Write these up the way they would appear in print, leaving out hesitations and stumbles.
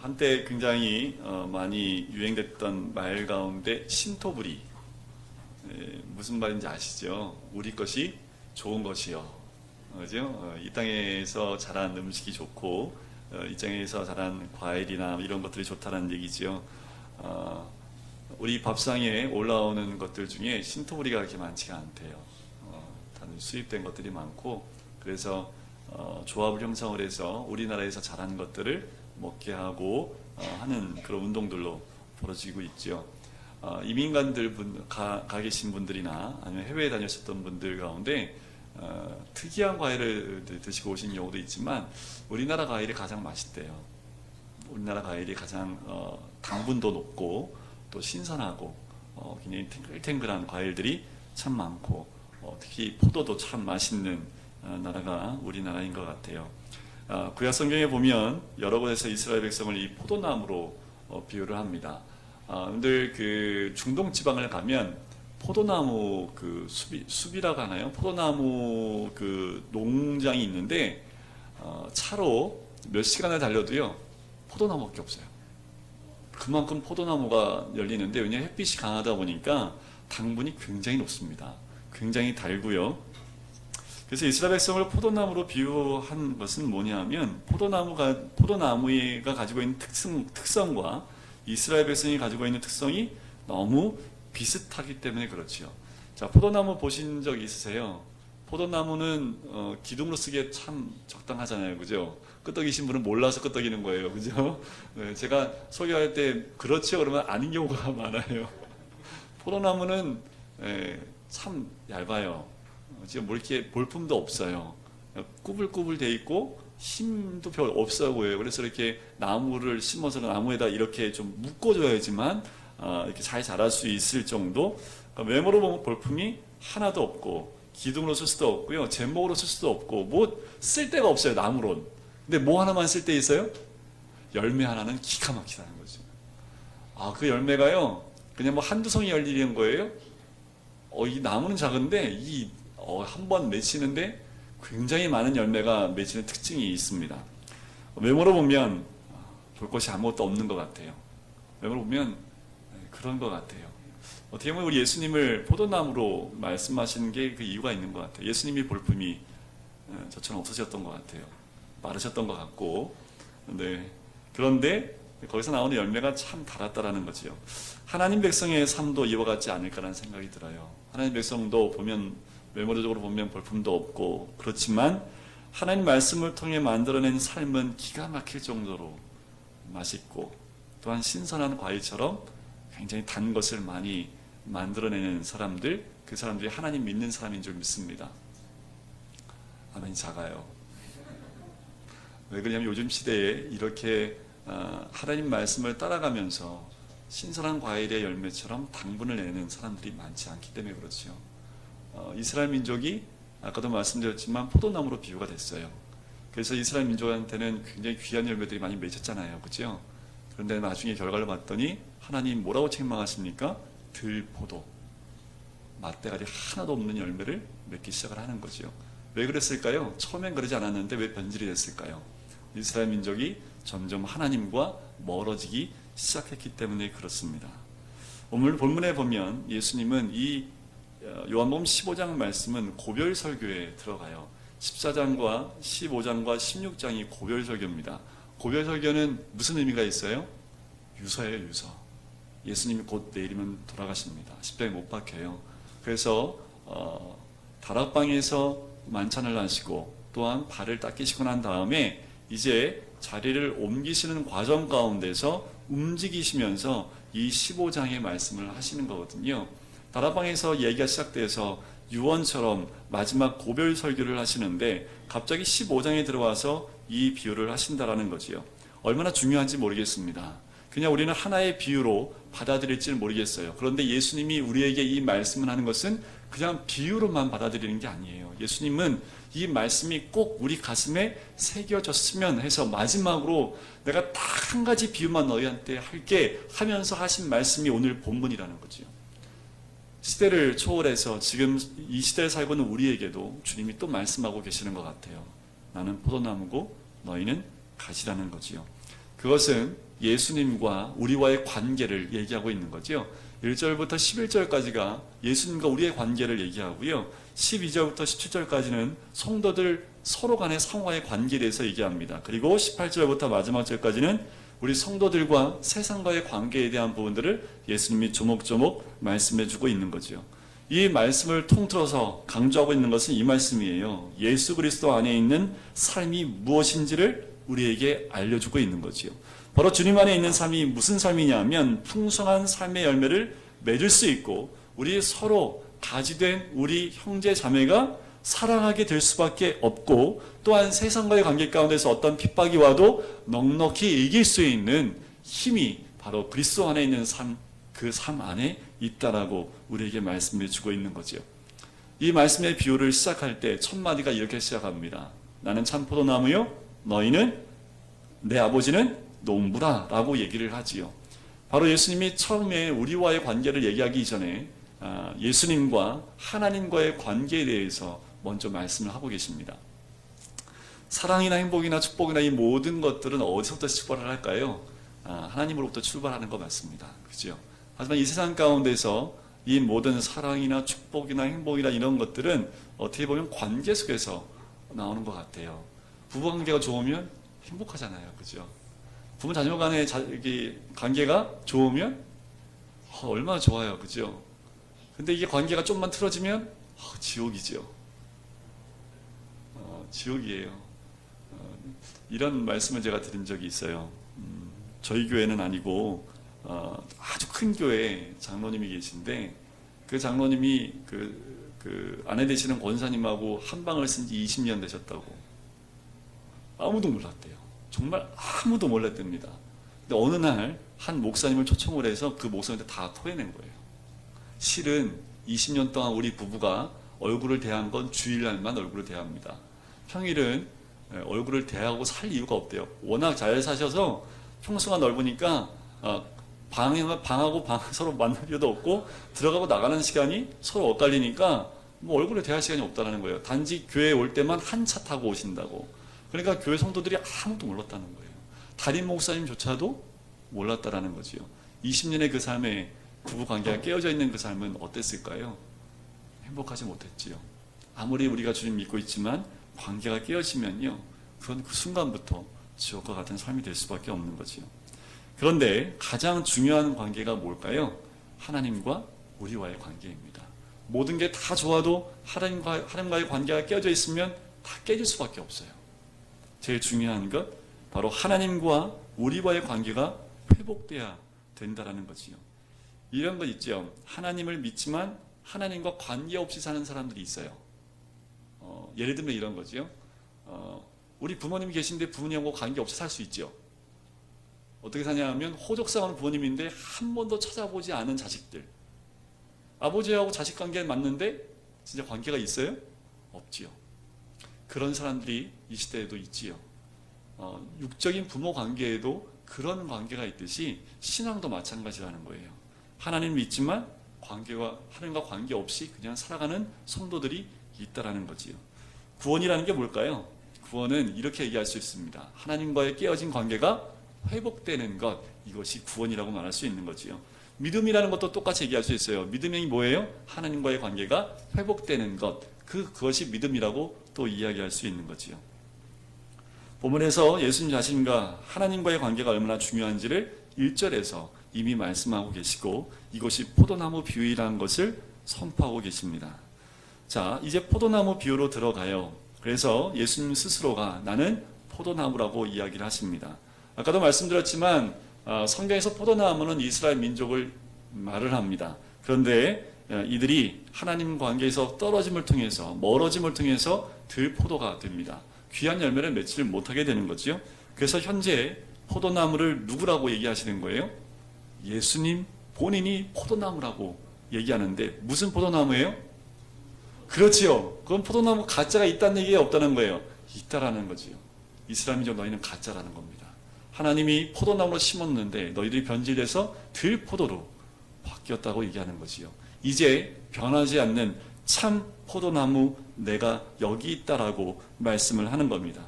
한때 굉장히 많이 유행됐던 말 가운데 신토부리. 무슨 말인지 아시죠? 우리 것이 좋은 것이요. 그죠? 이 땅에서 자란 음식이 좋고, 이 땅에서 자란 과일이나 이런 것들이 좋다는 얘기죠. 우리 밥상에 올라오는 것들 중에 신토부리가 그렇게 많지가 않대요. 다른 수입된 것들이 많고, 그래서 조합을 형성을 해서 우리나라에서 자란 것들을 먹게 하고 하는 그런 운동들로 벌어지고 있죠. 이민간들 가 계신 분들이나 아니면 해외에 다녔었던 분들 가운데 특이한 과일을 드시고 오신 경우도 있지만 우리나라 과일이 가장 맛있대요. 우리나라 과일이 가장 당분도 높고 또 신선하고 굉장히 탱글탱글한 과일들이 참 많고 특히 포도도 참 맛있는 나라가 우리나라인 것 같아요. 구약 성경에 보면 여러 곳에서 이스라엘 백성을 이 포도나무로 비유를 합니다. 늘 그 중동 지방을 가면 포도나무 그 숲이라고 하나요? 포도나무 그 농장이 있는데 차로 몇 시간을 달려도요 포도나무밖에 없어요. 그만큼 포도나무가 열리는데 왜냐하면 햇빛이 강하다 보니까 당분이 굉장히 높습니다. 굉장히 달고요. 그래서 이스라엘 백성을 포도나무로 비유한 것은 뭐냐면 포도나무가 가지고 있는 특성과 이스라엘 백성이 가지고 있는 특성이 너무 비슷하기 때문에 그렇지요. 자, 포도나무 보신 적 있으세요? 포도나무는 기둥으로 쓰기에 참 적당하잖아요, 그죠? 끄떡이신 분은 몰라서 끄떡이는 거예요, 그죠? 네, 제가 소개할 때 그렇죠 그러면 아닌 경우가 많아요. 포도나무는 참 얇아요. 지금 뭐 이렇게 볼품도 없어요. 꾸불꾸불 돼 있고 힘도 별 없어 보여요. 그래서 이렇게 나무를 심어서 나무에다 이렇게 좀 묶어줘야지만 이렇게 잘 자랄 수 있을 정도. 그러니까 외모로 보면 볼품이 하나도 없고 기둥으로 쓸 수도 없고요, 제목으로 쓸 수도 없고 뭐 쓸 데가 없어요, 나무론. 근데 뭐 하나만 쓸 데 있어요? 열매 하나는 기가 막히다는 거죠. 그 열매가요 그냥 뭐 한두 송이 열리는 거예요. 이 나무는 작은데 한 번 맺히는데 굉장히 많은 열매가 맺히는 특징이 있습니다. 외모로 보면 볼 것이 아무것도 없는 것 같아요. 외모로 보면 그런 것 같아요. 어떻게 보면 우리 예수님을 포도나무로 말씀하시는 게 그 이유가 있는 것 같아요. 예수님이 볼품이 저처럼 없어졌던 것 같아요. 마르셨던 것 같고, 그런데 거기서 나오는 열매가 참 달았다라는 거지요. 하나님 백성의 삶도 이와 같지 않을까라는 생각이 들어요. 하나님 백성도 보면 외모적으로 보면 볼품도 없고 그렇지만 하나님 말씀을 통해 만들어낸 삶은 기가 막힐 정도로 맛있고 또한 신선한 과일처럼 굉장히 단 것을 많이 만들어내는 사람들, 그 사람들이 하나님 믿는 사람인 줄 믿습니다. 아멘이 작아요. 왜 그러냐면 요즘 시대에 이렇게 하나님 말씀을 따라가면서 신선한 과일의 열매처럼 당분을 내는 사람들이 많지 않기 때문에 그렇죠. 이스라엘 민족이 아까도 말씀드렸지만 포도나무로 비유가 됐어요. 그래서 이스라엘 민족한테는 굉장히 귀한 열매들이 많이 맺혔잖아요, 그렇죠? 그런데 나중에 결과를 봤더니 하나님 뭐라고 책망하십니까? 들포도, 맛대가리 하나도 없는 열매를 맺기 시작을 하는 거죠. 왜 그랬을까요? 처음엔 그러지 않았는데 왜 변질이 됐을까요? 이스라엘 민족이 점점 하나님과 멀어지기 시작했기 때문에 그렇습니다. 오늘 본문에 보면 예수님은 이 요한복음 15장 말씀은 고별설교에 들어가요. 14장과 15장과 16장이 고별설교입니다. 고별설교는 무슨 의미가 있어요? 유서예요, 유서. 예수님이 곧 내일이면 돌아가십니다. 십자가에 못 박혀요. 그래서 다락방에서 만찬을 하시고 또한 발을 닦이시고 난 다음에 이제 자리를 옮기시는 과정 가운데서 움직이시면서 이 15장의 말씀을 하시는 거거든요. 다락방에서 얘기가 시작돼서 유언처럼 마지막 고별 설교를 하시는데 갑자기 15장에 들어와서 이 비유를 하신다라는 거지요. 얼마나 중요한지 모르겠습니다. 그냥 우리는 하나의 비유로 받아들일지는 모르겠어요. 그런데 예수님이 우리에게 이 말씀을 하는 것은 그냥 비유로만 받아들이는 게 아니에요. 예수님은 이 말씀이 꼭 우리 가슴에 새겨졌으면 해서 마지막으로 내가 딱 한 가지 비유만 너희한테 할게 하면서 하신 말씀이 오늘 본문이라는 거죠. 시대를 초월해서 지금 이 시대에 살고 있는 우리에게도 주님이 또 말씀하고 계시는 것 같아요. 나는 포도나무고 너희는 가지라는 거지요. 그것은 예수님과 우리와의 관계를 얘기하고 있는 거죠. 1절부터 11절까지가 예수님과 우리의 관계를 얘기하고요. 12절부터 17절까지는 성도들 서로 간의 상호의 관계에 대해서 얘기합니다. 그리고 18절부터 마지막 절까지는 우리 성도들과 세상과의 관계에 대한 부분들을 예수님이 조목조목 말씀해 주고 있는 거죠. 이 말씀을 통틀어서 강조하고 있는 것은 이 말씀이에요. 예수 그리스도 안에 있는 삶이 무엇인지를 우리에게 알려주고 있는 거지요. 바로 주님 안에 있는 삶이 무슨 삶이냐면 풍성한 삶의 열매를 맺을 수 있고 우리 서로 가지된 우리 형제 자매가 사랑하게 될 수밖에 없고 또한 세상과의 관계 가운데서 어떤 핍박이 와도 넉넉히 이길 수 있는 힘이 바로 그리스도 안에 있는 삶, 그 삶 안에 있다라고 우리에게 말씀해 주고 있는 거죠. 이 말씀의 비유를 시작할 때 첫 마디가 이렇게 시작합니다. 나는 참 포도나무요 너희는 내 아버지는 농부라 라고 얘기를 하지요. 바로 예수님이 처음에 우리와의 관계를 얘기하기 전에 예수님과 하나님과의 관계에 대해서 먼저 말씀을 하고 계십니다. 사랑이나 행복이나 축복이나 이 모든 것들은 어디서부터 출발을 할까요? 하나님으로부터 출발하는 것 맞습니다. 그죠? 하지만 이 세상 가운데서 이 모든 사랑이나 축복이나 행복이나 이런 것들은 어떻게 보면 관계 속에서 나오는 것 같아요. 부부관계가 좋으면 행복하잖아요. 그죠? 부모 자녀 간의 관계가 좋으면 얼마나 좋아요. 그죠? 근데 이게 관계가 좀만 틀어지면 지옥이죠. 지옥이에요. 이런 말씀을 제가 드린 적이 있어요. 저희 교회는 아니고 아주 큰 교회 장로님이 계신데 그 장로님이 그 아내 되시는 권사님하고 한 방을 쓴 지 20년 되셨다고. 아무도 몰랐대요. 정말 아무도 몰랐답니다. 근데 어느 날 한 목사님을 초청을 해서 그 목사님한테 다 토해낸 거예요. 실은 20년 동안 우리 부부가 얼굴을 대한 건 주일날만 얼굴을 대합니다. 평일은 얼굴을 대하고 살 이유가 없대요. 워낙 잘 사셔서 평수가 넓으니까 방하고 방 서로 만날 필요도 없고 들어가고 나가는 시간이 서로 엇갈리니까 뭐 얼굴을 대할 시간이 없다는 거예요. 단지 교회에 올 때만 한 차 타고 오신다고. 그러니까 교회 성도들이 아무도 몰랐다는 거예요. 담임 목사님조차도 몰랐다라는 거지요. 20년의 그 삶에 부부관계가 깨어져 있는 그 삶은 어땠을까요? 행복하지 못했지요. 아무리 우리가 주님 믿고 있지만 관계가 깨어지면요, 그건 그 순간부터 지옥과 같은 삶이 될 수밖에 없는 거지요. 그런데 가장 중요한 관계가 뭘까요? 하나님과 우리와의 관계입니다. 모든 게 다 좋아도 하나님과의 관계가 깨어져 있으면 다 깨질 수밖에 없어요. 제일 중요한 것 바로 하나님과 우리와의 관계가 회복돼야 된다라는 거지요. 이런 거 있죠. 하나님을 믿지만 하나님과 관계없이 사는 사람들이 있어요. 예를 들면 이런 거죠. 우리 부모님이 계신데 부모님하고 관계없이 살 수 있죠. 어떻게 사냐면 호적상하는 부모님인데 한 번도 찾아보지 않은 자식들. 아버지하고 자식 관계는 맞는데 진짜 관계가 있어요? 없지요. 그런 사람들이 이 시대에도 있지요. 육적인 부모 관계에도 그런 관계가 있듯이 신앙도 마찬가지라는 거예요. 하나님 믿지만 하나님과 관계없이 그냥 살아가는 성도들이 있다라는 거지요. 구원이라는 게 뭘까요? 구원은 이렇게 얘기할 수 있습니다. 하나님과의 깨어진 관계가 회복되는 것, 이것이 구원이라고 말할 수 있는 거지요. 믿음이라는 것도 똑같이 얘기할 수 있어요. 믿음이 뭐예요? 하나님과의 관계가 회복되는 것, 그것이 믿음이라고 또 이야기할 수 있는 거지요. 본문에서 예수님 자신과 하나님과의 관계가 얼마나 중요한지를 1절에서 이미 말씀하고 계시고 이것이 포도나무 비유라는 것을 선포하고 계십니다. 자, 이제 포도나무 비유로 들어가요. 그래서 예수님 스스로가 나는 포도나무라고 이야기를 하십니다. 아까도 말씀드렸지만 성경에서 포도나무는 이스라엘 민족을 말을 합니다. 그런데 이들이 하나님 관계에서 떨어짐을 통해서 멀어짐을 통해서 들포도가 됩니다. 귀한 열매를 맺지를 못하게 되는 거죠. 그래서 현재 포도나무를 누구라고 얘기하시는 거예요? 예수님 본인이 포도나무라고 얘기하는데 무슨 포도나무예요? 그렇지요. 그건 포도나무 가짜가 있다는 얘기가 없다는 거예요. 있다라는 거지요. 이스라엘 민족 너희는 가짜라는 겁니다. 하나님이 포도나무로 심었는데 너희들이 변질돼서 들포도로 바뀌었다고 얘기하는 거지요. 이제 변하지 않는 참 포도나무 내가 여기 있다라고 말씀을 하는 겁니다.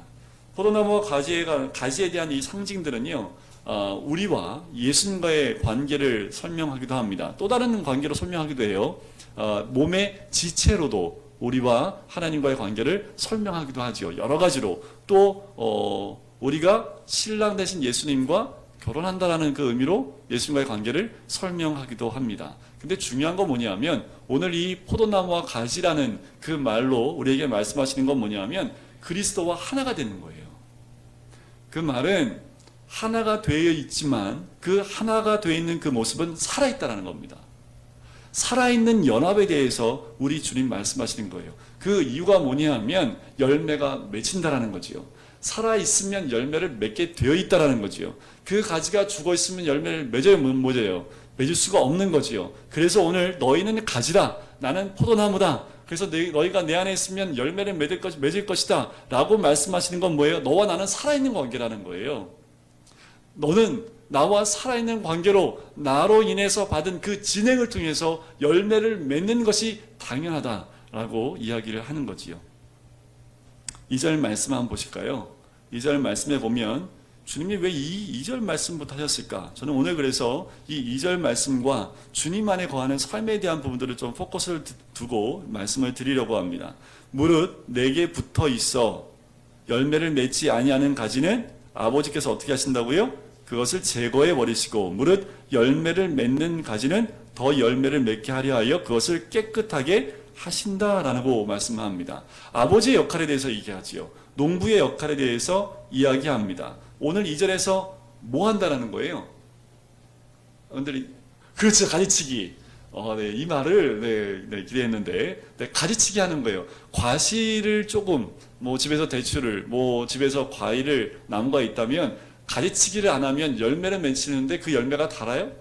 포도나무와 가지에 대한 이 상징들은요, 우리와 예수님과의 관계를 설명하기도 합니다. 또 다른 관계로 설명하기도 해요. 몸의 지체로도 우리와 하나님과의 관계를 설명하기도 하죠. 여러 가지로 또 우리가 신랑 되신 예수님과 결혼한다라는 그 의미로 예수님과의 관계를 설명하기도 합니다. 근데 중요한 건 뭐냐면 오늘 이 포도나무와 가지라는 그 말로 우리에게 말씀하시는 건 뭐냐면 그리스도와 하나가 되는 거예요. 그 말은 하나가 되어 있지만 그 하나가 되어 있는 그 모습은 살아있다는 겁니다. 살아있는 연합에 대해서 우리 주님 말씀하시는 거예요. 그 이유가 뭐냐면 열매가 맺힌다라는 거지요. 살아있으면 열매를 맺게 되어 있다라는 거지요. 그 가지가 죽어있으면 열매를 맺어요, 못 맺어요? 맺을 수가 없는 거지요. 그래서 오늘 너희는 가지라, 나는 포도나무다. 그래서 너희가 내 안에 있으면 열매를 맺을 것이다 라고 말씀하시는 건 뭐예요? 너와 나는 살아있는 관계라는 거예요. 너는 나와 살아있는 관계로 나로 인해서 받은 그 진행을 통해서 열매를 맺는 것이 당연하다라고 이야기를 하는 거지요. 2절 말씀 한번 보실까요? 2절 말씀에 보면 주님이 왜 이 2절 말씀부터 하셨을까? 저는 오늘 그래서 이 2절 말씀과 주님 안에 거하는 삶에 대한 부분들을 좀 포커스를 두고 말씀을 드리려고 합니다. 무릇 내게 붙어 있어 열매를 맺지 아니하는 가지는 아버지께서 어떻게 하신다고요? 그것을 제거해 버리시고 무릇 열매를 맺는 가지는 더 열매를 맺게 하려 하여 그것을 깨끗하게 하신다라고 말씀합니다. 아버지의 역할에 대해서 얘기하지요. 농부의 역할에 대해서 이야기합니다. 오늘 2절에서 뭐 한다라는 거예요? 그렇죠. 가지치기. 네, 이 말을 기대했는데 가지치기 하는 거예요. 과실을 조금 집에서 대추를 집에서 과일을 나무가 있다면 가지치기를 안 하면 열매를 맺히는데 그 열매가 달아요?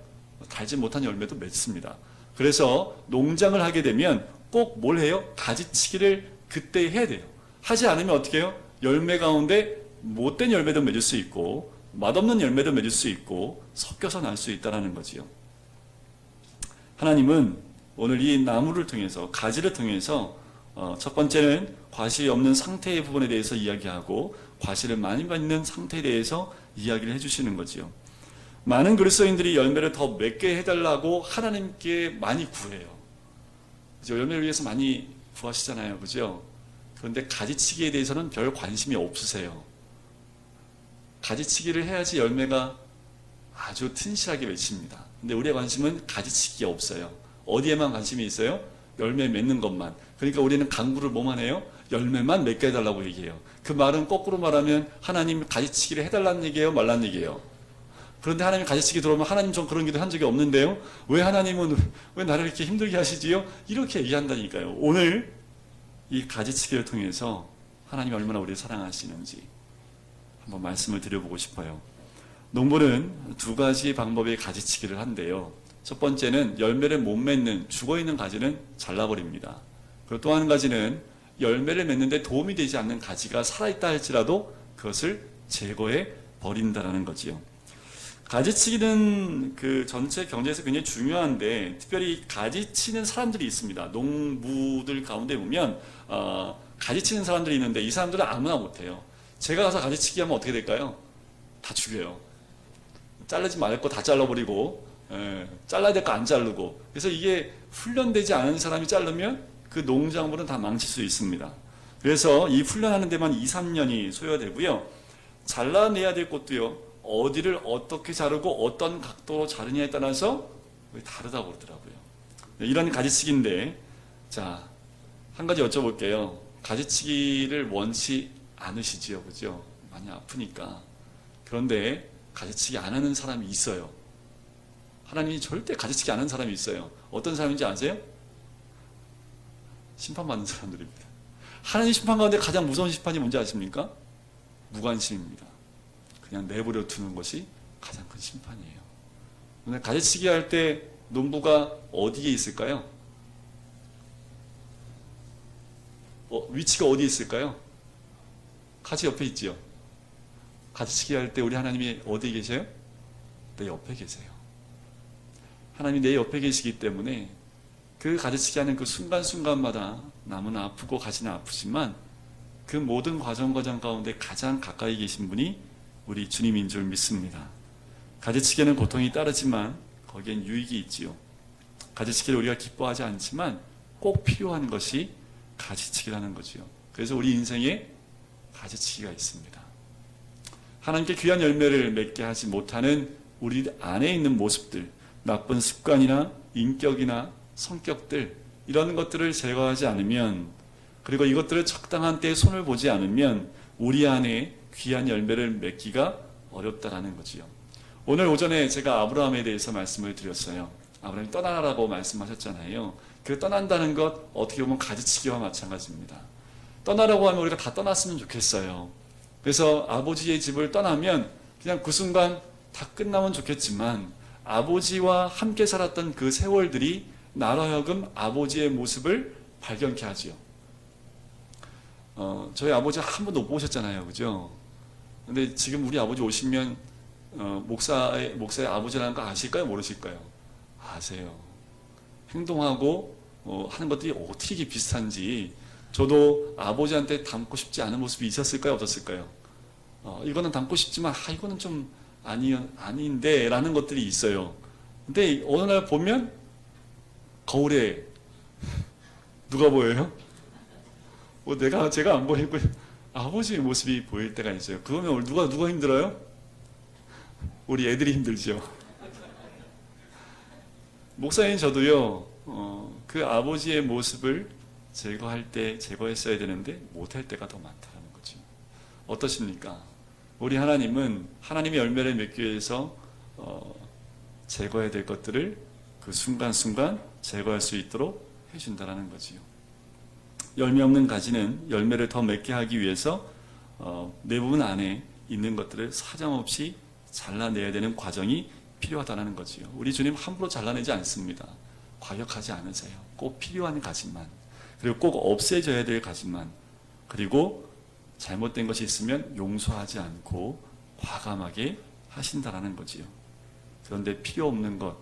달지 못한 열매도 맺습니다. 그래서 농장을 하게 되면 꼭 뭘 해요? 가지치기를 그때 해야 돼요. 하지 않으면 어떻게 해요? 열매 가운데 못된 열매도 맺을 수 있고 맛없는 열매도 맺을 수 있고 섞여서 날 수 있다는 거지요. 하나님은 오늘 이 나무를 통해서 가지를 통해서 첫 번째는 과실이 없는 상태의 부분에 대해서 이야기하고 과실을 많이 받는 상태에 대해서 이야기를 해주시는 거지요. 많은 그리스도인들이 열매를 더 맺게 해달라고 하나님께 많이 구해요. 그죠? 열매를 위해서 많이 구하시잖아요. 그죠? 그런데 가지치기에 대해서는 별 관심이 없으세요. 가지치기를 해야지 열매가 아주 튼실하게 맺힙니다. 근데 우리의 관심은 가지치기가 없어요. 어디에만 관심이 있어요? 열매 맺는 것만. 그러니까 우리는 강구를 뭐만 해요? 열매만 맺게 해달라고 얘기해요. 그 말은 거꾸로 말하면 하나님 가지치기를 해달라는 얘기예요? 말라는 얘기예요? 그런데 하나님이 가지치기 들어오면 하나님 전 그런 기도 한 적이 없는데요? 왜 하나님은 왜 나를 이렇게 힘들게 하시지요? 이렇게 얘기한다니까요. 오늘 이 가지치기를 통해서 하나님이 얼마나 우리를 사랑하시는지 한번 말씀을 드려보고 싶어요. 농부는 두 가지 방법의 가지치기를 한대요. 첫 번째는 열매를 못 맺는 죽어있는 가지는 잘라버립니다. 그리고 또 한 가지는 열매를 맺는데 도움이 되지 않는 가지가 살아있다 할지라도 그것을 제거해 버린다라는 거지요. 가지치기는 그 전체 경제에서 굉장히 중요한데 특별히 가지치는 사람들이 있습니다. 농부들 가운데 보면 가지치는 사람들이 있는데 이 사람들은 아무나 못해요. 제가 가서 가지치기 하면 어떻게 될까요? 다 죽여요. 자르지 말 거 다 잘라버리고 잘라야 될 거 안 자르고. 그래서 이게 훈련되지 않은 사람이 자르면 그 농작물은 다 망칠 수 있습니다. 그래서 이 훈련하는 데만 2, 3년이 소요되고요. 잘라내야 될 것도요. 어디를 어떻게 자르고 어떤 각도로 자르냐에 따라서 다르다고 그러더라고요. 이런 가지치기인데 자, 한 가지 여쭤볼게요. 가지치기를 원치 않으시지요, 그죠? 많이 아프니까. 그런데 가지치기 안 하는 사람이 있어요. 하나님이 절대 가지치기 안 하는 사람이 있어요. 어떤 사람인지 아세요? 심판받는 사람들입니다. 하나님 심판 가운데 가장 무서운 심판이 뭔지 아십니까? 무관심입니다. 그냥 내버려 두는 것이 가장 큰 심판이에요. 근데 가지치기 할 때 농부가 어디에 있을까요? 위치가 어디에 있을까요? 가지 옆에 있지요. 가지치기 할 때 우리 하나님이 어디에 계세요? 내 옆에 계세요. 하나님이 내 옆에 계시기 때문에 그 가지치기 하는 그 순간순간마다 나무는 아프고 가지는 아프지만 그 모든 과정 가운데 가장 가까이 계신 분이 우리 주님인 줄 믿습니다. 가지치기에는 고통이 따르지만 거기엔 유익이 있지요. 가지치기를 우리가 기뻐하지 않지만 꼭 필요한 것이 가지치기라는 거지요. 그래서 우리 인생에 가지치기가 있습니다. 하나님께 귀한 열매를 맺게 하지 못하는 우리 안에 있는 모습들, 나쁜 습관이나 인격이나 성격들, 이런 것들을 제거하지 않으면, 그리고 이것들을 적당한 때에 손을 보지 않으면 우리 안에 귀한 열매를 맺기가 어렵다라는 거지요. 오늘 오전에 제가 아브라함에 대해서 말씀을 드렸어요. 아브라함이 떠나라고 말씀하셨잖아요. 그 떠난다는 것 어떻게 보면 가지치기와 마찬가지입니다. 떠나라고 하면 우리가 다 떠났으면 좋겠어요. 그래서 아버지의 집을 떠나면 그냥 그 순간 다 끝나면 좋겠지만, 아버지와 함께 살았던 그 세월들이 나로 하여금 아버지의 모습을 발견케 하지요. 저희 아버지 한 번도 못 보셨잖아요, 그죠? 근데 지금 우리 아버지 오시면 목사의 아버지라는 거 아실까요, 모르실까요? 아세요. 행동하고 하는 것들이 어떻게 비슷한지. 저도 아버지한테 닮고 싶지 않은 모습이 있었을까요, 없었을까요? 이거는 닮고 싶지만 이거는 좀 아닌데 라는 것들이 있어요. 근데 어느 날 보면 거울에 누가 보여요? 제가 안 보이고 아버지의 모습이 보일 때가 있어요. 그러면 누가 힘들어요? 우리 애들이 힘들죠. 목사님 저도요, 그 아버지의 모습을 제거할 때 제거했어야 되는데 못할 때가 더 많다는 거죠. 어떠십니까? 우리 하나님은 하나님의 열매를 맺기 위해서 제거해야 될 것들을 그 순간순간 제거할 수 있도록 해준다는 거지요. 열매 없는 가지는 열매를 더 맺게 하기 위해서 내 부분 안에 있는 것들을 사정없이 잘라내야 되는 과정이 필요하다는 거지요. 우리 주님 함부로 잘라내지 않습니다. 과격하지 않으세요. 꼭 필요한 가지만, 그리고 꼭 없애져야 될 가지만, 그리고 잘못된 것이 있으면 용서하지 않고 과감하게 하신다라는 거지요. 그런데 필요 없는 것,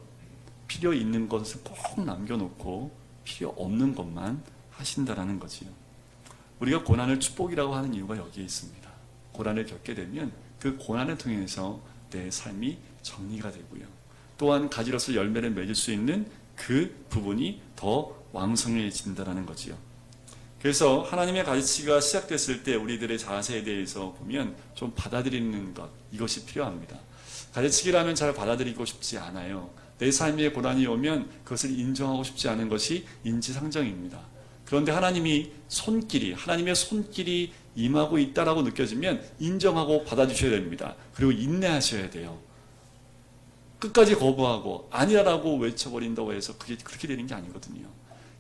필요 있는 것을 꼭 남겨놓고 필요 없는 것만 하신다라는 거지요. 우리가 고난을 축복이라고 하는 이유가 여기에 있습니다. 고난을 겪게 되면 그 고난을 통해서 내 삶이 정리가 되고요. 또한 가지로서 열매를 맺을 수 있는 그 부분이 더 왕성해진다는 거지요. 그래서 하나님의 가지치기가 시작됐을 때 우리들의 자세에 대해서 보면 좀 받아들이는 것, 이것이 필요합니다. 가지치기라면 잘 받아들이고 싶지 않아요. 내 삶에 고난이 오면 그것을 인정하고 싶지 않은 것이 인지상정입니다. 그런데 하나님의 손길이 임하고 있다라고 느껴지면 인정하고 받아주셔야 됩니다. 그리고 인내하셔야 돼요. 끝까지 거부하고 아니라고 외쳐버린다고 해서 그게 그렇게 되는 게 아니거든요.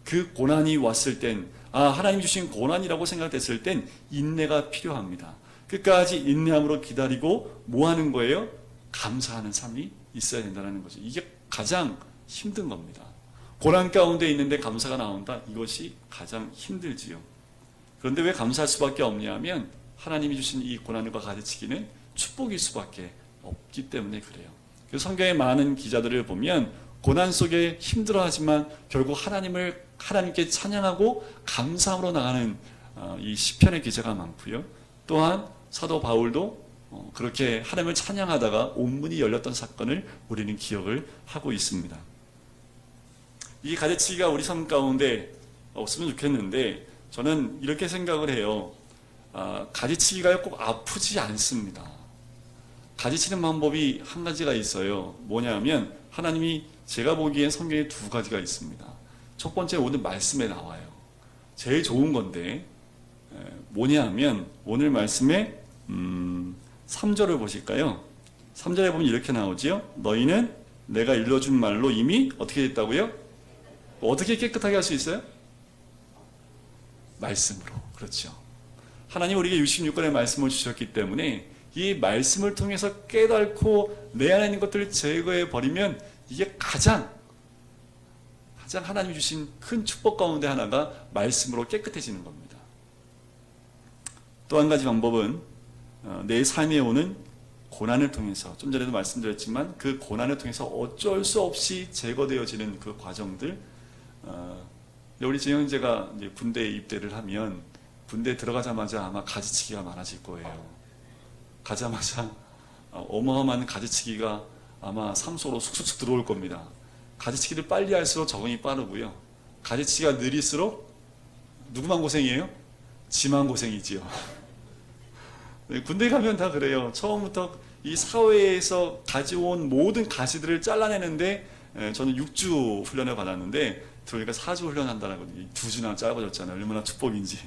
그 고난이 왔을 땐, 하나님 주신 고난이라고 생각됐을 땐 인내가 필요합니다. 끝까지 인내함으로 기다리고 뭐 하는 거예요? 감사하는 삶이 있어야 된다는 거죠. 이게 가장 힘든 겁니다. 고난 가운데 있는데 감사가 나온다? 이것이 가장 힘들지요. 그런데 왜 감사할 수밖에 없냐면 하나님이 주신 이 고난과 가지치기는 축복일 수밖에 없기 때문에 그래요. 그래서 성경의 많은 기자들을 보면 고난 속에 힘들어하지만 결국 하나님께 찬양하고 감사함으로 나가는 이 시편의 기자가 많고요. 또한 사도 바울도 그렇게 하나님을 찬양하다가 온문이 열렸던 사건을 우리는 기억을 하고 있습니다. 이 가지치기가 우리 삶 가운데 없으면 좋겠는데 저는 이렇게 생각을 해요. 가지치기가 꼭 아프지 않습니다. 가지치는 방법이 한 가지가 있어요. 뭐냐면 하나님이 제가 보기엔 성경에 두 가지가 있습니다. 첫 번째 오늘 말씀에 나와요. 제일 좋은 건데 뭐냐면 오늘 말씀에 3절을 보실까요? 3절에 보면 이렇게 나오지요. 너희는 내가 일러준 말로 이미 어떻게 됐다고요? 어떻게 깨끗하게 할 수 있어요? 말씀으로. 그렇죠. 하나님 우리에게 66권의 말씀을 주셨기 때문에 이 말씀을 통해서 깨닫고 내 안에 있는 것들을 제거해 버리면 이게 가장 하나님이 주신 큰 축복 가운데 하나가 말씀으로 깨끗해지는 겁니다. 또 한 가지 방법은 내 삶에 오는 고난을 통해서, 좀 전에도 말씀드렸지만 그 고난을 통해서 어쩔 수 없이 제거되어지는 그 과정들, 우리 진영제가 이제 군대에 입대를 하면 군대 들어가자마자 아마 가지치기가 많아질 거예요. 가자마자 어마어마한 가지치기가 아마 삶 속으로 쑥쑥 들어올 겁니다. 가지치기를 빨리 할수록 적응이 빠르고요. 가지치기가 느릴수록 누구만 고생이에요? 지만 고생이지요. 네, 군대 가면 다 그래요. 처음부터 이 사회에서 가져온 모든 가시들을 잘라내는데 저는 6주 훈련을 받았는데 들어오니까 4주 훈련한다라고 2주나 짧아졌잖아요. 얼마나 축복인지.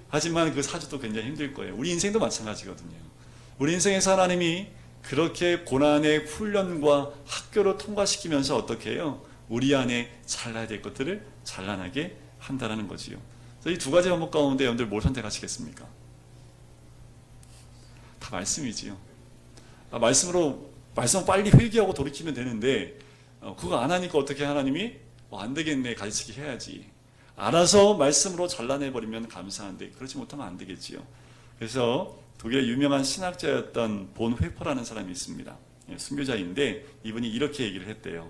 하지만 그 4주도 굉장히 힘들 거예요. 우리 인생도 마찬가지거든요. 우리 인생에서 하나님이 그렇게 고난의 훈련과 학교를 통과시키면서 어떻게 해요? 우리 안에 잘라야 될 것들을 잘라나게 한다는 거지요. 이 두 가지 방법 가운데 여러분들 뭘 선택하시겠습니까? 다 말씀이지요. 말씀으로 빨리 회개하고 돌이키면 되는데 그거 안 하니까 어떻게 하나님이 안 되겠네, 가지치기 해야지. 알아서 말씀으로 잘라내버리면 감사한데 그렇지 못하면 안 되겠지요. 그래서 독일의 유명한 신학자였던 본 회퍼라는 사람이 있습니다. 순교자인데 이분이 이렇게 얘기를 했대요.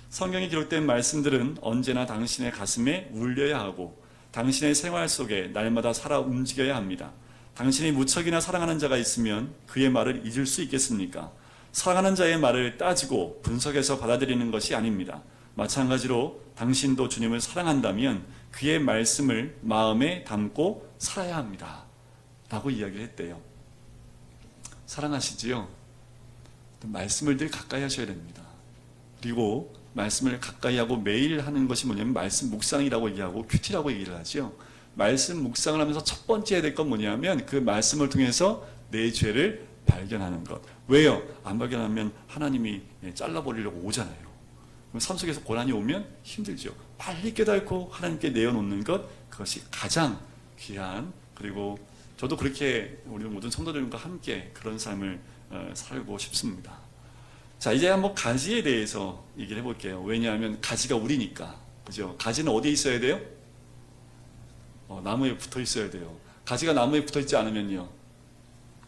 성경에 기록된 말씀들은 언제나 당신의 가슴에 울려야 하고 당신의 생활 속에 날마다 살아 움직여야 합니다. 당신이 무척이나 사랑하는 자가 있으면 그의 말을 잊을 수 있겠습니까? 사랑하는 자의 말을 따지고 분석해서 받아들이는 것이 아닙니다. 마찬가지로 당신도 주님을 사랑한다면 그의 말씀을 마음에 담고 살아야 합니다. 라고 이야기를 했대요. 사랑하시지요? 말씀을 늘 가까이 하셔야 됩니다. 그리고 말씀을 가까이 하고 매일 하는 것이 뭐냐면 말씀 묵상이라고 얘기하고 큐티라고 얘기를 하죠. 말씀 묵상을 하면서 첫 번째 해야 될 건 뭐냐면 그 말씀을 통해서 내 죄를 발견하는 것. 왜요? 안 발견하면 하나님이 잘라버리려고 오잖아요. 그럼 삶 속에서 고난이 오면 힘들죠. 빨리 깨닫고 하나님께 내어놓는 것, 그것이 가장 귀한, 그리고 저도 그렇게 우리 모든 성도들과 함께 그런 삶을 살고 싶습니다. 자, 이제 한번 가지에 대해서 얘기를 해볼게요. 왜냐하면 가지가 우리니까. 그죠? 가지는 어디에 있어야 돼요? 나무에 붙어 있어야 돼요. 가지가 나무에 붙어 있지 않으면요,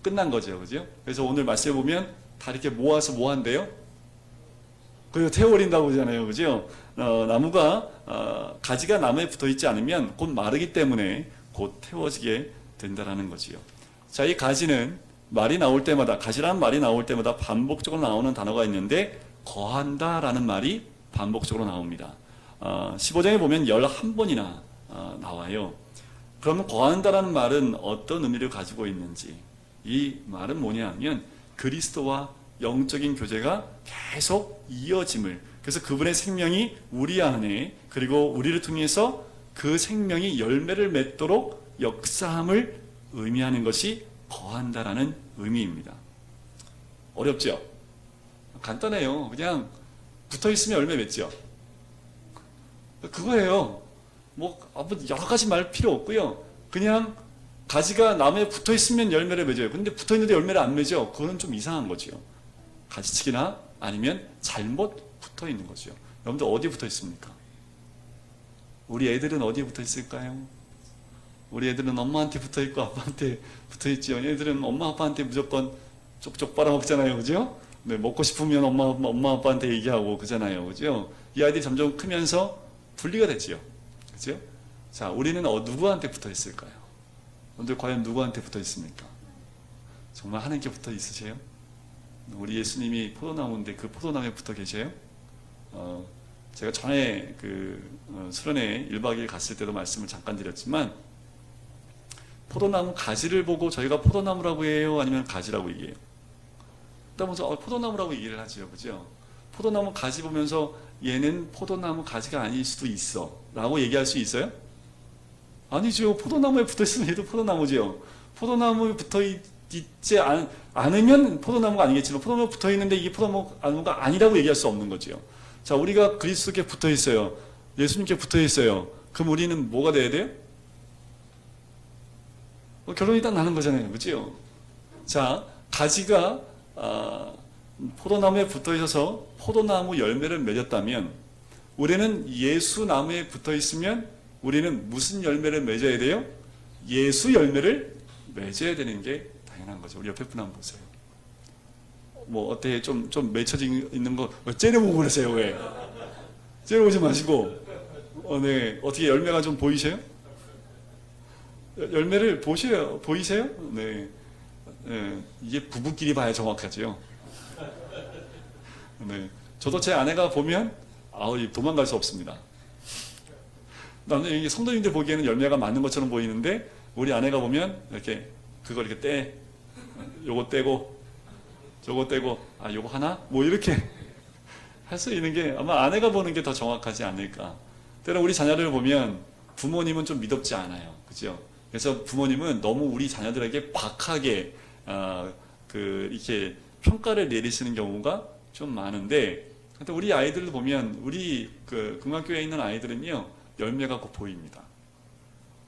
끝난 거죠. 그죠? 그래서 오늘 말씀해 보면 다 이렇게 모아서 뭐 한대요? 그리고 태워버린다고 하잖아요. 그죠? 나무가, 가지가 나무에 붙어 있지 않으면 곧 마르기 때문에 곧 태워지게 된다라는 거지요. 자, 이 가지는 말이 나올 때마다, 가지라는 말이 나올 때마다 반복적으로 나오는 단어가 있는데 거한다라는 말이 반복적으로 나옵니다. 15장에 보면 11번이나 나와요. 그러면 거한다라는 말은 어떤 의미를 가지고 있는지, 이 말은 뭐냐 하면 그리스도와 영적인 교제가 계속 이어짐을, 그래서 그분의 생명이 우리 안에, 그리고 우리를 통해서 그 생명이 열매를 맺도록 역사함을 의미하는 것이 거한다라는 의미입니다. 어렵죠? 간단해요. 그냥 붙어있으면 열매 맺죠. 그거예요. 뭐 여러 가지 말 필요 없고요. 그냥 가지가 나무에 붙어있으면 열매를 맺어요. 근데 붙어있는데 열매를 안 맺어. 그거는 좀 이상한 거죠. 가지치기나 아니면 잘못 붙어있는 거죠. 여러분들 어디에 붙어있습니까? 우리 애들은 어디에 붙어있을까요? 우리 애들은 엄마한테 붙어있고 아빠한테 붙어있지요. 애들은 엄마 아빠한테 무조건 쪽쪽 빨아먹잖아요. 그죠? 네, 먹고 싶으면 엄마 아빠한테 얘기하고 그러잖아요. 그죠? 이 아이들이 점점 크면서 분리가 됐지요. 그죠? 자, 우리는 누구한테 붙어있을까요? 여러분들 과연 누구한테 붙어있습니까? 정말 하나님께 붙어 있으세요? 우리 예수님이 포도나무인데 그 포도나무에 붙어 계세요? 제가 전에 수련회 1박 2일 갔을 때도 말씀을 잠깐 드렸지만, 포도나무 가지를 보고 저희가 포도나무라고 해요? 아니면 가지라고 얘기해요? 그러면서 포도나무라고 얘기를 하죠. 그죠? 포도나무 가지 보면서 얘는 포도나무 가지가 아닐 수도 있어 라고 얘기할 수 있어요? 아니죠. 포도나무에 붙어있으면 얘도 포도나무죠. 포도나무에 붙어있지 않으면 포도나무가 아니겠지만, 포도나무에 붙어있는데 이게 포도나무가 아니라고 얘기할 수 없는 거죠. 자, 우리가 그리스도께 붙어있어요. 예수님께 붙어있어요. 그럼 우리는 뭐가 돼야 돼요? 결론이 딱 나는 거잖아요. 그죠? 자, 가지가 포도나무에 붙어 있어서 포도나무 열매를 맺었다면, 우리는 예수 나무에 붙어 있으면 우리는 무슨 열매를 맺어야 돼요? 예수 열매를 맺어야 되는 게 당연한 거죠. 우리 옆에 분 한번 보세요. 뭐 어때? 좀 맺혀져 있는 거 째려보고 그러세요. 왜? 째려보지 마시고, 네, 어떻게 열매가 좀 보이세요? 열매를 보이세요? 네. 네. 이게 부부끼리 봐야 정확하죠. 네. 저도 제 아내가 보면 도망갈 수 없습니다. 나는 성도님들 보기에는 열매가 많은 것처럼 보이는데 우리 아내가 보면 이렇게 그걸 이렇게 요거 떼고 저거 떼고 요거 하나 뭐 이렇게 할 수 있는 게 아마 아내가 보는 게 더 정확하지 않을까. 때로 우리 자녀를 보면 부모님은 좀 미덥지 않아요, 그죠? 그래서 부모님은 너무 우리 자녀들에게 박하게 이렇게 평가를 내리시는 경우가 좀 많은데, 우리 아이들을 보면 우리 금강교회에 있는 아이들은요 열매가 곧 보입니다.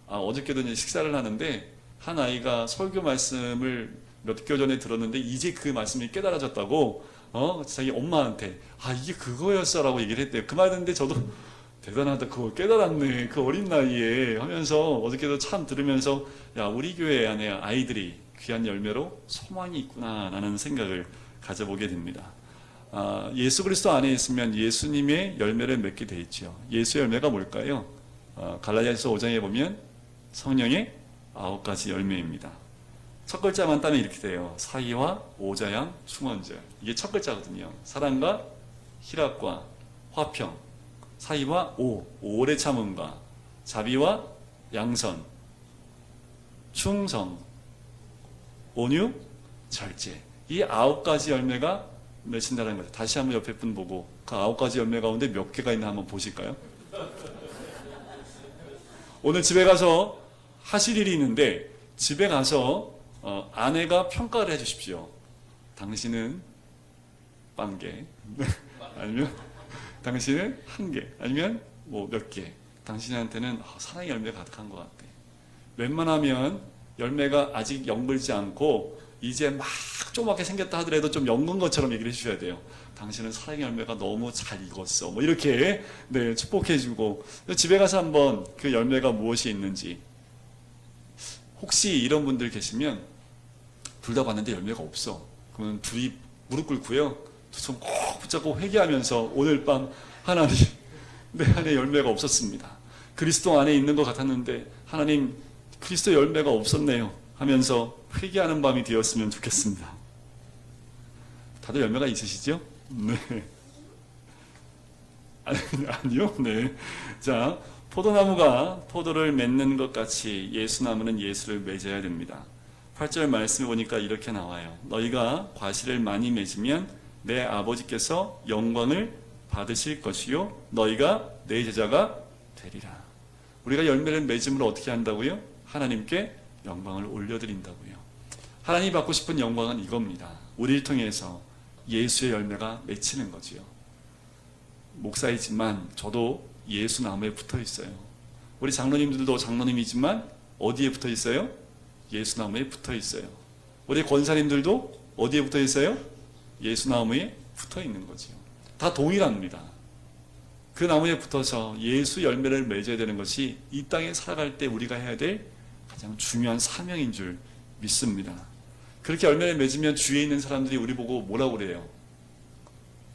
어저께도 이제 식사를 하는데 한 아이가 설교 말씀을 몇 개월 전에 들었는데 이제 그 말씀이 깨달아졌다고 자기 엄마한테 이게 그거였어라고 얘기를 했대요. 그 말 듣는데 저도 대단하다, 그걸 깨달았네, 그 어린 나이에 하면서 어저께도 참 들으면서 우리 교회 안에 아이들이 귀한 열매로 소망이 있구나 라는 생각을 가져보게 됩니다. 예수 그리스도 안에 있으면 예수님의 열매를 맺게 돼 있죠. 예수의 열매가 뭘까요? 갈라디아서 5장에 보면 성령의 9가지 열매입니다. 첫 글자만 따면 이렇게 돼요. 사이와 오자양 충원절. 이게 첫 글자거든요. 사랑과 희락과 화평, 사이와 오래 참음과 자비와 양선, 충성, 온유, 절제. 이 9가지 열매가 맺힌다는 거죠. 다시 한번 옆에 분 보고 그 9가지 열매 가운데 몇 개가 있나 한번 보실까요? 오늘 집에 가서 하실 일이 있는데 집에 가서 아내가 평가를 해주십시오. 당신은 1개 아니면 당신은 1개 아니면 뭐 몇 개. 당신한테는 사랑의 열매가 가득한 것 같아. 웬만하면 열매가 아직 연글지 않고 이제 막 조그맣게 생겼다 하더라도 좀 연근 것처럼 얘기를 해주셔야 돼요. 당신은 사랑의 열매가 너무 잘 익었어, 뭐 이렇게 축복해주고, 집에 가서 한번 그 열매가 무엇이 있는지, 혹시 이런 분들 계시면 둘 다 봤는데 열매가 없어, 그러면 둘이 무릎 꿇고요 두 손 꼭 붙잡고 회개하면서 오늘 밤 하나님, 내 안에 열매가 없었습니다, 그리스도 안에 있는 것 같았는데 하나님 그리스도 열매가 없었네요 하면서 회개하는 밤이 되었으면 좋겠습니다. 다들 열매가 있으시죠? 네. 아니요? 네. 자, 포도나무가 포도를 맺는 것 같이 예수나무는 예수를 맺어야 됩니다. 8절 말씀에 보니까 이렇게 나와요. 너희가 과실을 많이 맺으면 내 아버지께서 영광을 받으실 것이요 너희가 내 제자가 되리라. 우리가 열매를 맺음으로 어떻게 한다고요? 하나님께 영광을 올려드린다고요. 하나님이 받고 싶은 영광은 이겁니다. 우리를 통해서 예수의 열매가 맺히는 거지요. 목사이지만 저도 예수 나무에 붙어 있어요. 우리 장로님들도 장로님이지만 어디에 붙어 있어요? 예수 나무에 붙어 있어요. 우리 권사님들도 어디에 붙어 있어요? 예수 나무에 붙어 있는 거지요. 다 동일합니다. 그 나무에 붙어서 예수 열매를 맺어야 되는 것이 이 땅에 살아갈 때 우리가 해야 될 가장 중요한 사명인 줄 믿습니다. 그렇게 열매를 맺으면 주위에 있는 사람들이 우리 보고 뭐라고 그래요?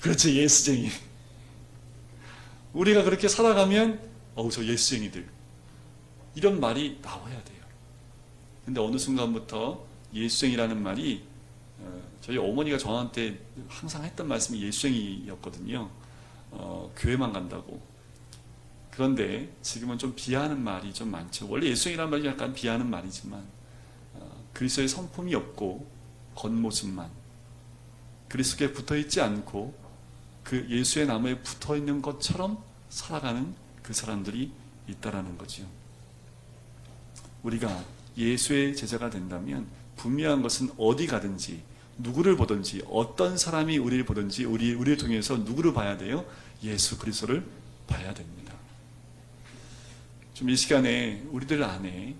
그렇지, 예수쟁이. 우리가 그렇게 살아가면 저 예수쟁이들, 이런 말이 나와야 돼요. 근데 어느 순간부터 예수쟁이라는 말이 저희 어머니가 저한테 항상 했던 말씀이 예수쟁이였거든요. 교회만 간다고. 그런데 지금은 좀 비하하는 말이 좀 많죠. 원래 예수쟁이라는 말이 약간 비하하는 말이지만 그리스도의 성품이 없고 겉모습만, 그리스도께 붙어있지 않고 그 예수의 나무에 붙어있는 것처럼 살아가는 그 사람들이 있다라는 거죠. 우리가 예수의 제자가 된다면 분명한 것은 어디 가든지 누구를 보든지 어떤 사람이 우리를 보든지 우리를 통해서 누구를 봐야 돼요? 예수 그리스도를 봐야 됩니다. 좀 이 시간에 우리들 안에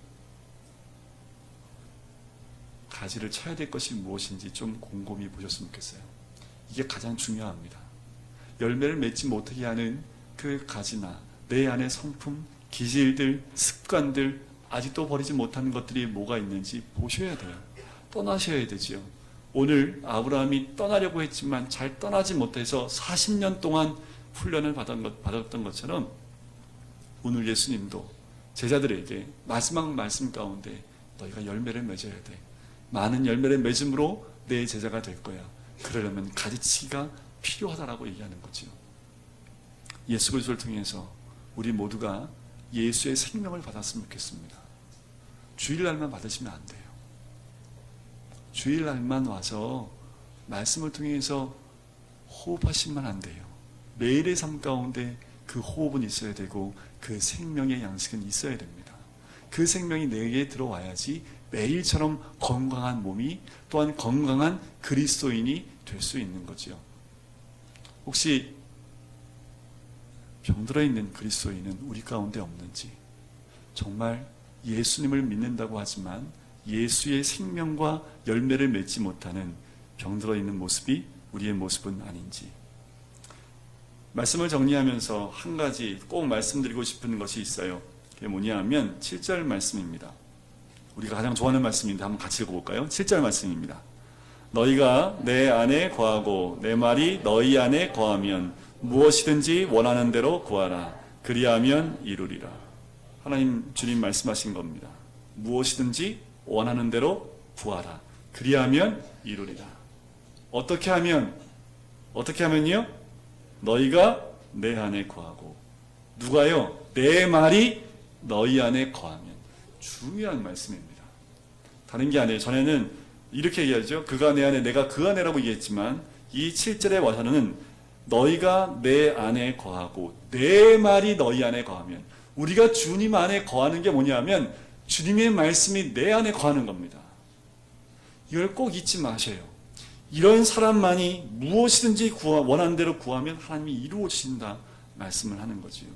가지를 쳐야 될 것이 무엇인지 좀 곰곰이 보셨으면 좋겠어요. 이게 가장 중요합니다. 열매를 맺지 못하게 하는 그 가지나 내 안의 성품, 기질들, 습관들, 아직도 버리지 못하는 것들이 뭐가 있는지 보셔야 돼요. 떠나셔야 되지요. 오늘 아브라함이 떠나려고 했지만 잘 떠나지 못해서 40년 동안 훈련을 받았던 것처럼 오늘 예수님도 제자들에게 마지막 말씀 가운데 너희가 열매를 맺어야 돼. 많은 열매를 맺음으로 내 제자가 될 거야. 그러려면 가지치기가 필요하다라고 얘기하는 거죠. 예수 그리스도를 통해서 우리 모두가 예수의 생명을 받았으면 좋겠습니다. 주일날만 받으시면 안 돼요. 주일날만 와서 말씀을 통해서 호흡하시면 안 돼요. 매일의 삶 가운데 그 호흡은 있어야 되고 그 생명의 양식은 있어야 됩니다. 그 생명이 내게 들어와야지 매일처럼 건강한 몸이 또한 건강한 그리스도인이 될 수 있는 거죠. 혹시 병들어 있는 그리스도인은 우리 가운데 없는지, 정말 예수님을 믿는다고 하지만 예수의 생명과 열매를 맺지 못하는 병들어 있는 모습이 우리의 모습은 아닌지, 말씀을 정리하면서 한 가지 꼭 말씀드리고 싶은 것이 있어요. 그게 뭐냐 하면 7절 말씀입니다. 우리가 가장 좋아하는 말씀인데 한번 같이 읽어볼까요? 7절 말씀입니다. 너희가 내 안에 거하고 내 말이 너희 안에 거하면 무엇이든지 원하는 대로 구하라. 그리하면 이루리라. 하나님 주님 말씀하신 겁니다. 무엇이든지 원하는 대로 구하라. 그리하면 이루리라. 어떻게 하면요? 너희가 내 안에 거하고. 누가요? 내 말이 너희 안에 거하면. 중요한 말씀입니다. 다른 게 아니에요. 전에는 이렇게 얘기하죠. 그가 내 안에 내가 그 안에라고 얘기했지만 이 7절에 와서는 너희가 내 안에 거하고 내 말이 너희 안에 거하면, 우리가 주님 안에 거하는 게 뭐냐면 주님의 말씀이 내 안에 거하는 겁니다. 이걸 꼭 잊지 마세요. 이런 사람만이 무엇이든지 원하는 대로 구하면 하나님이 이루어 주신다 말씀을 하는 거지요.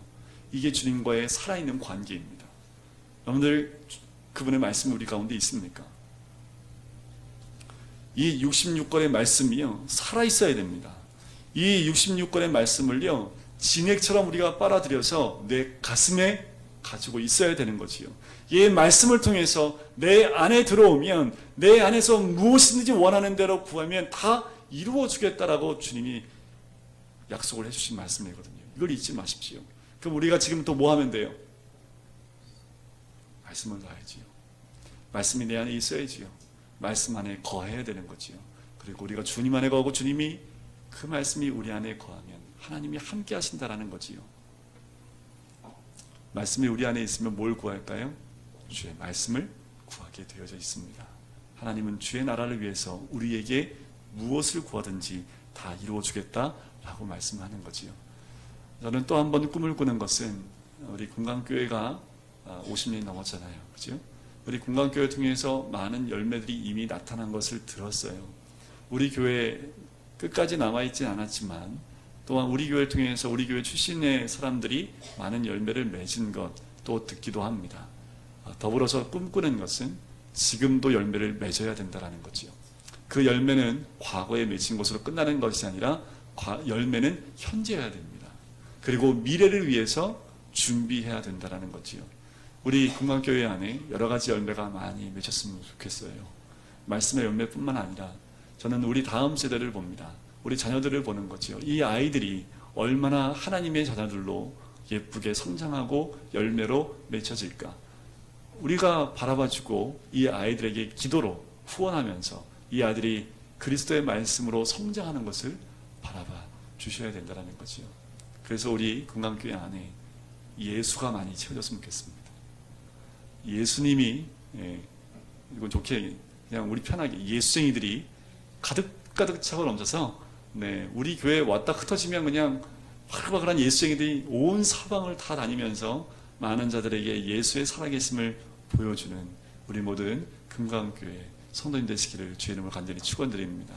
이게 주님과의 살아있는 관계입니다. 여러분들 그분의 말씀이 우리 가운데 있습니까? 이 66권의 말씀이요 살아있어야 됩니다. 이 66권의 말씀을요 진액처럼 우리가 빨아들여서 내 가슴에 가지고 있어야 되는 거지요. 이 말씀을 통해서 내 안에 들어오면 내 안에서 무엇이든지 원하는 대로 구하면 다 이루어 주겠다라고 주님이 약속을 해주신 말씀이거든요. 이걸 잊지 마십시오. 그럼 우리가 지금 또 뭐 하면 돼요? 말씀을 놔야지요. 말씀이 내 안에 있어야지요. 말씀 안에 거해야 되는 거지요. 그리고 우리가 주님 안에 거하고 주님이 그 말씀이 우리 안에 거하면 하나님이 함께 하신다라는 거지요. 말씀이 우리 안에 있으면 뭘 구할까요? 주의 말씀을 구하게 되어져 있습니다. 하나님은 주의 나라를 위해서 우리에게 무엇을 구하든지 다 이루어 주겠다라고 말씀하는 거지요. 저는 또 한 번 꿈을 꾸는 것은 우리 금강교회가 50년이 넘었잖아요. 그죠? 우리 금강교회를 통해서 많은 열매들이 이미 나타난 것을 들었어요. 우리 교회 끝까지 남아있진 않았지만 또한 우리 교회를 통해서 우리 교회 출신의 사람들이 많은 열매를 맺은 것 또 듣기도 합니다. 더불어서 꿈꾸는 것은 지금도 열매를 맺어야 된다는 거지요. 그 열매는 과거에 맺은 것으로 끝나는 것이 아니라 열매는 현재여야 됩니다. 그리고 미래를 위해서 준비해야 된다는 거지요. 우리 금강교회 안에 여러 가지 열매가 많이 맺혔으면 좋겠어요. 말씀의 열매뿐만 아니라 저는 우리 다음 세대를 봅니다. 우리 자녀들을 보는 거지요. 이 아이들이 얼마나 하나님의 자녀들로 예쁘게 성장하고 열매로 맺혀질까. 우리가 바라봐주고 이 아이들에게 기도로 후원하면서 이 아이들이 그리스도의 말씀으로 성장하는 것을 바라봐 주셔야 된다는 거지요. 그래서 우리 금강교회 안에 예수가 많이 채워졌으면 좋겠습니다. 예수님이 이건 좋게 그냥 우리 편하게 예수쟁이들이 가득가득 차고 넘쳐서 우리 교회에 왔다 흩어지면 그냥 바글바글한 예수쟁이들이 온 사방을 다 다니면서 많은 자들에게 예수의 살아계심을 보여주는 우리 모든 금강교회 성도님 되시기를 주의 이름으로 간절히 축원드립니다.